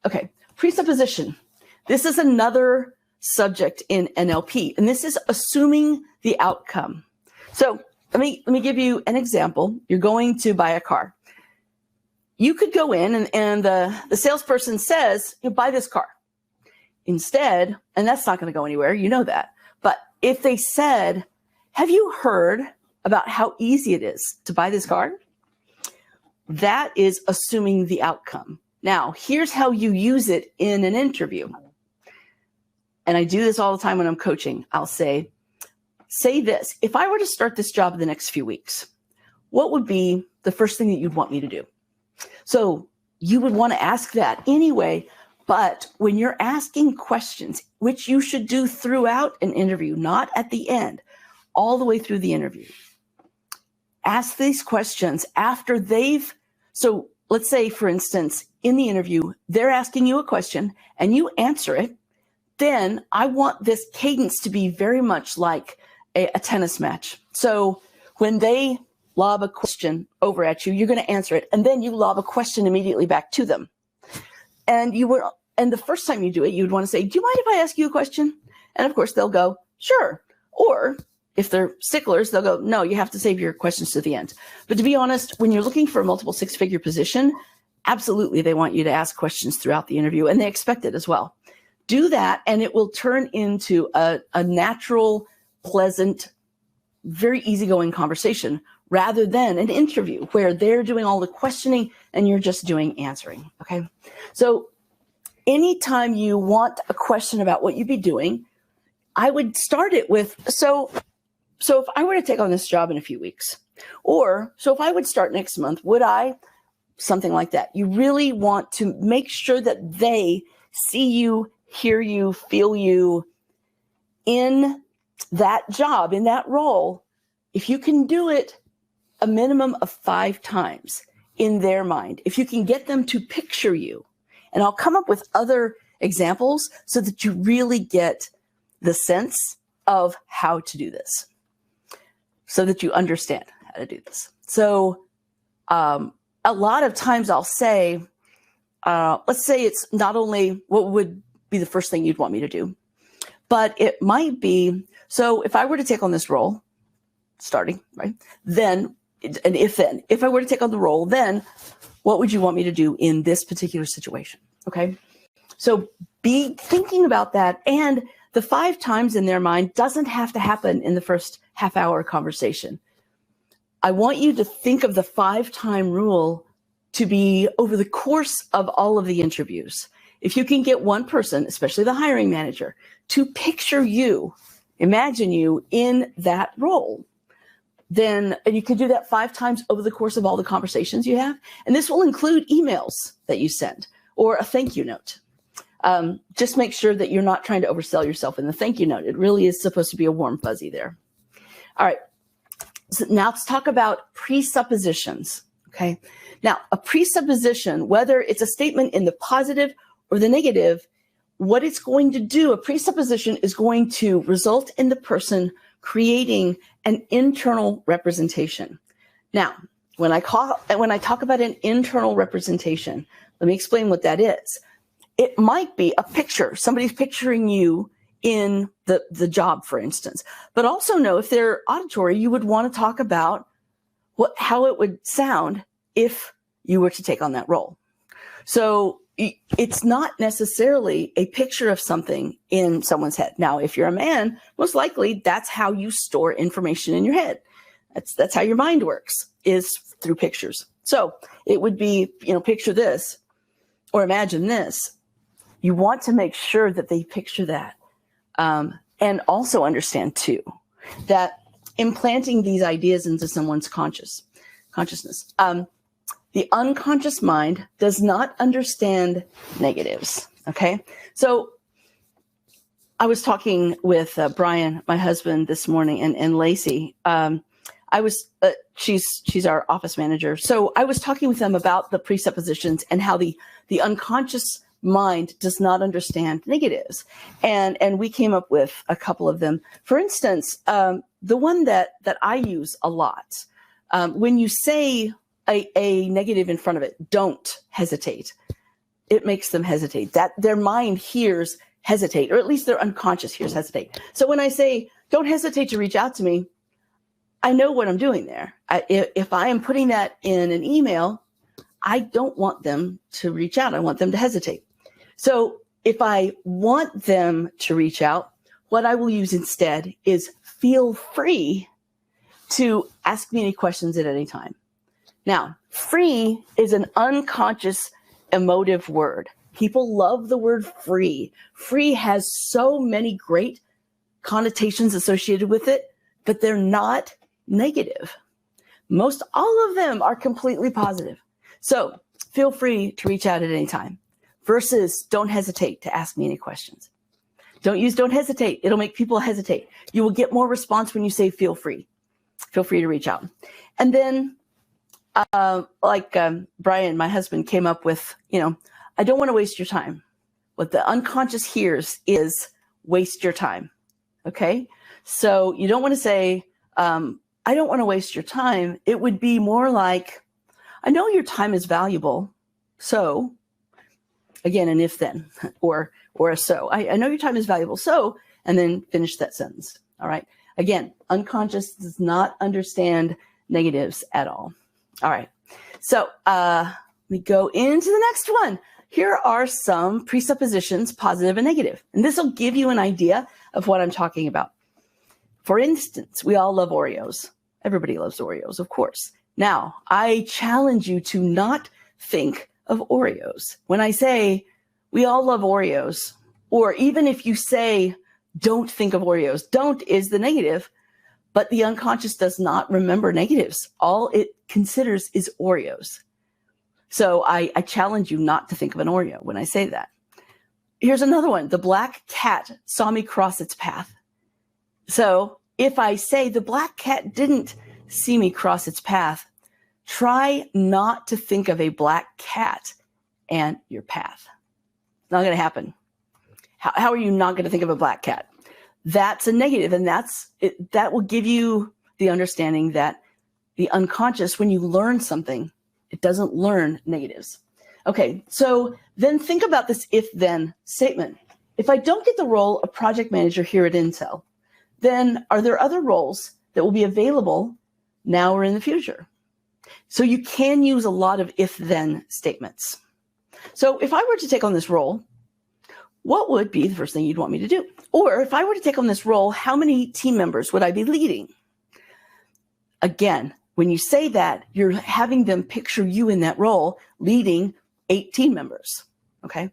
Okay, presupposition. This is another subject in NLP, and this is assuming the outcome. So let me give you an example. You're going to buy a car. You could go in and the salesperson says, you buy this car. Instead, and that's not going to go anywhere, you know that. But if they said, have you heard about how easy it is to buy this car? That is assuming the outcome. Now, here's how you use it in an interview. And I do this all the time when I'm coaching. I'll say this. If I were to start this job in the next few weeks, what would be the first thing that you'd want me to do? So you would want to ask that anyway. But when you're asking questions, which you should do throughout an interview, not at the end, all the way through the interview, ask these questions after so let's say, for instance, in the interview, they're asking you a question and you answer it. Then I want this cadence to be very much like a tennis match. So when they lob a question over at you, you're going to answer it. And then you lob a question immediately back to them. And the first time you do it, you'd want to say, do you mind if I ask you a question? And of course they'll go, sure. Or if they're sticklers, they'll go, no, you have to save your questions to the end. But to be honest, when you're looking for a multiple six-figure position, absolutely they want you to ask questions throughout the interview, and they expect it as well. Do that, and it will turn into a natural, pleasant, very easygoing conversation rather than an interview where they're doing all the questioning and you're just doing answering, okay? So anytime you want a question about what you'd be doing, I would start it with, so if I were to take on this job in a few weeks, or so if I would start next month, would I? Something like that. You really want to make sure that they see you, hear you, feel you in that job, in that role. If you can do it a minimum of 5 times in their mind, if you can get them to picture you, and I'll come up with other examples so that you really get the sense of how to do this, so that you understand how to do this. So a lot of times I'll say, let's say it's not only what would be the first thing you'd want me to do, but it might be, so if I were to take on this role, starting, right, then, and if I were to take on the role, then what would you want me to do in this particular situation, okay? So be thinking about that, and the 5 times in their mind doesn't have to happen in the first half-hour conversation. I want you to think of the 5-time rule to be over the course of all of the interviews. If you can get one person, especially the hiring manager, to picture you, imagine you in that role, then and you can do that 5 times over the course of all the conversations you have. And this will include emails that you send or a thank you note. Just make sure that you're not trying to oversell yourself in the thank you note. It really is supposed to be a warm fuzzy there. All right. So now let's talk about presuppositions. Okay. Now, a presupposition, whether it's a statement in the positive or the negative, what it's going to do, a presupposition is going to result in the person creating an internal representation. Now, when I talk about an internal representation, let me explain what that is. It might be a picture. Somebody's picturing you in the job, for instance. But also know if they're auditory, you would want to talk about how it would sound if you were to take on that role. So it's not necessarily a picture of something in someone's head. Now, if you're a man, most likely that's how you store information in your head. That's how your mind works, is through pictures. So it would be, picture this or imagine this. You want to make sure that they picture that. And also understand too, that implanting these ideas into someone's consciousness, the unconscious mind does not understand negatives. Okay. So I was talking with Brian, my husband, this morning, and Lacey. She's our office manager. So I was talking with them about the presuppositions and how the unconscious mind does not understand negatives. And we came up with a couple of them. For instance, the one that I use a lot, when you say a negative in front of it, don't hesitate. it makes them hesitate. That their mind hears hesitate, or at least their unconscious hears hesitate. So when I say, don't hesitate to reach out to me, I know what I'm doing there. If I am putting that in an email, I don't want them to reach out. I want them to hesitate. So if I want them to reach out, what I will use instead is feel free to ask me any questions at any time. Now, free is an unconscious emotive word. People love the word free. Free has so many great connotations associated with it, but they're not negative. Most all of them are completely positive. So feel free to reach out at any time versus don't hesitate to ask me any questions. Don't use don't hesitate. It'll make people hesitate. You will get more response when you say feel free. Feel free to reach out. And then Brian, my husband, came up with, I don't want to waste your time. What the unconscious hears is waste your time. Okay. So you don't want to say, I don't want to waste your time. It would be more like, I know your time is valuable. So again, an if then, or a so. I know your time is valuable. So, and then finish that sentence. All right. Again, unconscious does not understand negatives at all. All right. So we go into the next one. Here are some presuppositions, positive and negative. And this will give you an idea of what I'm talking about. For instance, we all love Oreos. Everybody loves Oreos, of course. Now, I challenge you to not think of Oreos. When I say we all love Oreos, or even if you say don't think of Oreos, don't is the negative, but the unconscious does not remember negatives. All it considers is Oreos. So I challenge you not to think of an Oreo when I say that. Here's another one. The black cat saw me cross its path. So if I say the black cat didn't see me cross its path, try not to think of a black cat and your path. Not going to happen. How are you not going to think of a black cat? That's a negative, and that will give you the understanding that the unconscious, when you learn something, it doesn't learn negatives. Okay, so then think about this if-then statement. If I don't get the role of project manager here at Intel, then are there other roles that will be available now or in the future? So you can use a lot of if-then statements. So if I were to take on this role, what would be the first thing you'd want me to do? Or if I were to take on this role, how many team members would I be leading? Again, when you say that, you're having them picture you in that role leading 8 team members. Okay,